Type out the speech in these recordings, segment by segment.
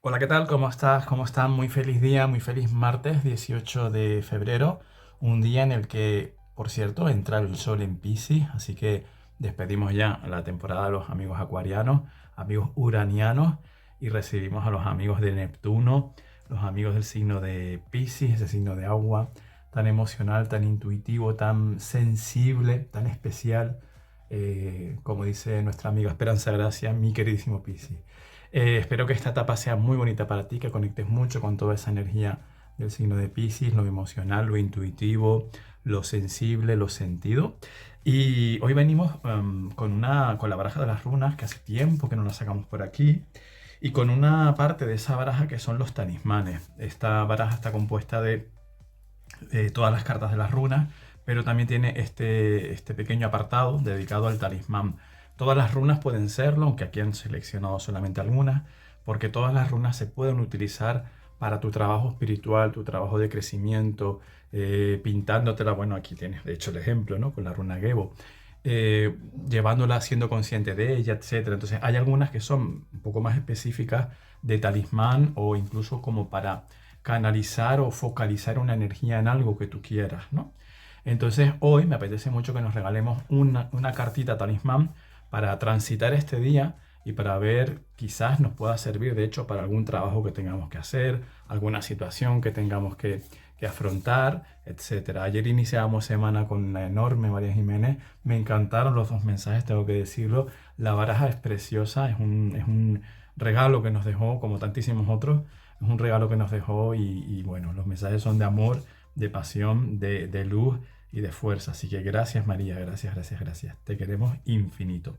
Hola, ¿qué tal? ¿Cómo estás? ¿Cómo están? Muy feliz día, muy feliz martes 18 de febrero, un día en el que, por cierto, entra el sol en Piscis, así que despedimos ya la temporada de los amigos acuarianos, amigos uranianos, y recibimos a los amigos de Neptuno, los amigos del signo de Piscis, ese signo de agua, tan emocional, tan intuitivo, tan sensible, tan especial, como dice nuestra amiga Esperanza Gracia, mi queridísimo Piscis. Espero que esta etapa sea muy bonita para ti, que conectes mucho con toda esa energía del signo de Piscis, lo emocional, lo intuitivo, lo sensible, lo sentido. Y hoy venimos con la baraja de las runas, que hace tiempo que no la sacamos por aquí, y con una parte de esa baraja que son los talismanes. Esta baraja está compuesta de todas las cartas de las runas, pero también tiene este pequeño apartado dedicado al talismán. Todas las runas pueden serlo, aunque aquí han seleccionado solamente algunas, porque todas las runas se pueden utilizar para tu trabajo espiritual, tu trabajo de crecimiento, pintándotelas. Bueno, aquí tienes de hecho el ejemplo, ¿no? Con la runa Gebo, llevándola, siendo consciente de ella, etcétera. Entonces hay algunas que son un poco más específicas de talismán o incluso como para canalizar o focalizar una energía en algo que tú quieras, ¿no? Entonces hoy me apetece mucho que nos regalemos una cartita talismán para transitar este día y para ver, quizás nos pueda servir de hecho para algún trabajo que tengamos que hacer, alguna situación que tengamos que afrontar, etcétera. Ayer iniciábamos semana con la enorme María Jiménez, me encantaron los dos mensajes, tengo que decirlo. La baraja es preciosa, es un regalo que nos dejó, como tantísimos otros, es un regalo que nos dejó y bueno, los mensajes son de amor, de pasión, de luz y de fuerza. Así que gracias María, gracias, gracias, gracias. Te queremos infinito.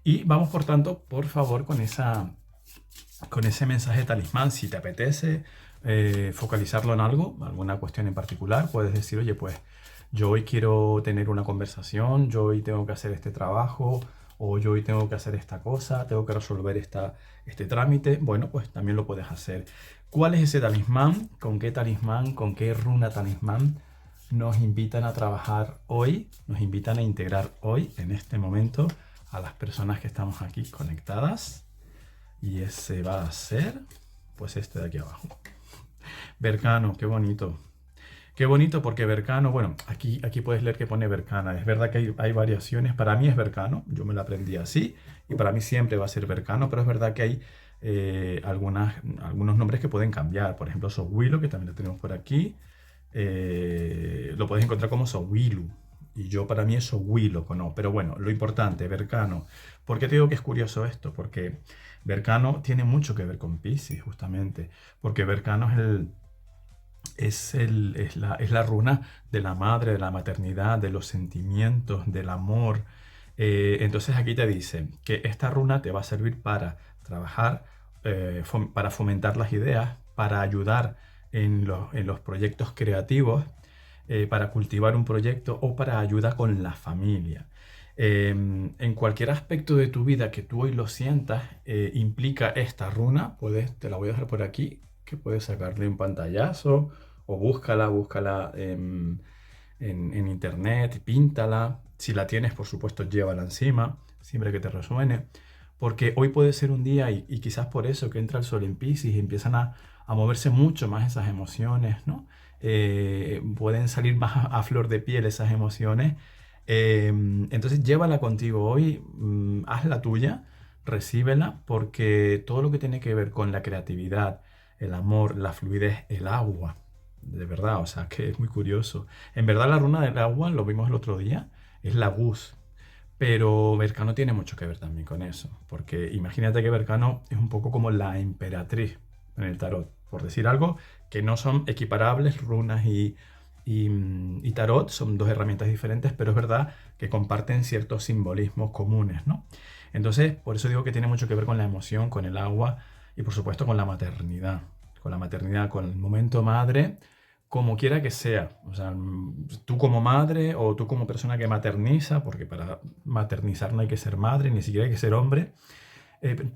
Y vamos por tanto, por favor, con ese mensaje talismán. Si te apetece focalizarlo en algo, alguna cuestión en particular, puedes decir, oye, pues yo hoy quiero tener una conversación, yo hoy tengo que hacer este trabajo, o yo hoy tengo que hacer esta cosa, tengo que resolver este trámite. Bueno, pues también lo puedes hacer. ¿Cuál es ese talismán? ¿Con qué runa talismán nos invitan a trabajar hoy? Nos invitan a integrar hoy, en este momento, a las personas que estamos aquí conectadas. Y ese va a ser, pues este de aquí abajo. Bercano, qué bonito. Qué bonito porque Bercano, bueno, aquí puedes leer que pone Bercana. Es verdad que hay variaciones. Para mí es Bercano, yo me lo aprendí así y para mí siempre va a ser Bercano, pero es verdad que hay algunos nombres que pueden cambiar. Por ejemplo, Sowilo, que también lo tenemos por aquí, lo puedes encontrar como Sowilu. Y yo para mí es Sowilo, no. Pero bueno, lo importante, Bercano. ¿Por qué te digo que es curioso esto? Porque Bercano tiene mucho que ver con Piscis, justamente. Porque Bercano es la runa de la madre, de la maternidad, de los sentimientos, del amor. Entonces aquí te dice que esta runa te va a servir para trabajar, para fomentar las ideas, para ayudar en los proyectos creativos, para cultivar un proyecto o para ayuda con la familia. En cualquier aspecto de tu vida que tú hoy lo sientas, implica esta runa. Te la voy a dejar por aquí, que puedes sacarle un pantallazo o búscala en internet, píntala. Si la tienes, por supuesto, llévala encima, siempre que te resuene. Porque hoy puede ser un día, y quizás por eso que entra el sol en Piscis y empiezan a moverse mucho más esas emociones, ¿no? Pueden salir más a flor de piel esas emociones. Entonces llévala contigo hoy, hazla tuya, recíbela, porque todo lo que tiene que ver con la creatividad, el amor, la fluidez, el agua, de verdad, o sea, que es muy curioso. En verdad la runa del agua, lo vimos el otro día, es la Gus, pero Bercano tiene mucho que ver también con eso, porque imagínate que Bercano es un poco como la emperatriz en el tarot, por decir algo, que no son equiparables runas y tarot, son dos herramientas diferentes, pero es verdad que comparten ciertos simbolismos comunes, ¿no? Entonces, por eso digo que tiene mucho que ver con la emoción, con el agua y por supuesto con la maternidad, con el momento madre, como quiera que sea. O sea, tú como madre o tú como persona que materniza, porque para maternizar no hay que ser madre, ni siquiera hay que ser hombre.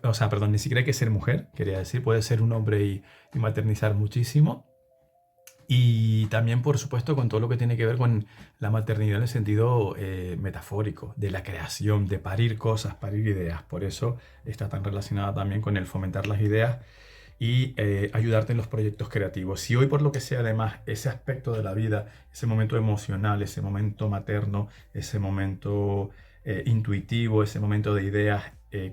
O sea, perdón, ni siquiera hay que ser mujer, quería decir, puede ser un hombre y maternizar muchísimo. Y también, por supuesto, con todo lo que tiene que ver con la maternidad en el sentido metafórico, de la creación, de parir cosas, parir ideas. Por eso está tan relacionada también con el fomentar las ideas y ayudarte en los proyectos creativos. Si hoy por lo que sea además ese aspecto de la vida, ese momento emocional, ese momento materno, ese momento intuitivo, ese momento de ideas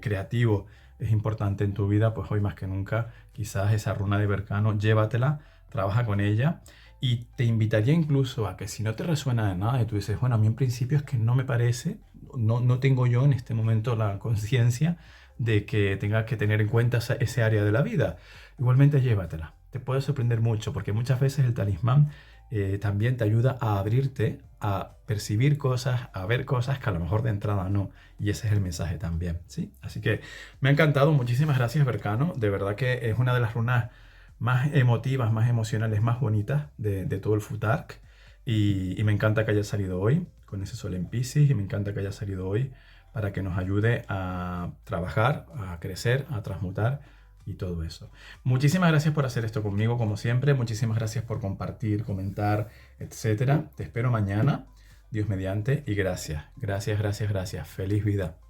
creativo es importante en tu vida, pues hoy más que nunca quizás esa runa de Berkano, llévatela, trabaja con ella. Y te invitaría incluso a que si no te resuena de nada y tú dices, bueno, a mí en principio es que no me parece, no tengo yo en este momento la conciencia de que tengas que tener en cuenta ese área de la vida, igualmente llévatela. Te puede sorprender mucho porque muchas veces el talismán también te ayuda a abrirte, a percibir cosas, a ver cosas que a lo mejor de entrada no. Y ese es el mensaje también, ¿sí? Así que me ha encantado. Muchísimas gracias, Berkano. De verdad que es una de las runas más emotivas, más emocionales, más bonitas de todo el Futark. Y me encanta que haya salido hoy con ese sol en Piscis y me encanta que haya salido hoy para que nos ayude a trabajar, a crecer, a transmutar y todo eso. Muchísimas gracias por hacer esto conmigo, como siempre. Muchísimas gracias por compartir, comentar, etcétera. Te espero mañana, Dios mediante, y gracias, gracias, gracias, gracias. Feliz vida.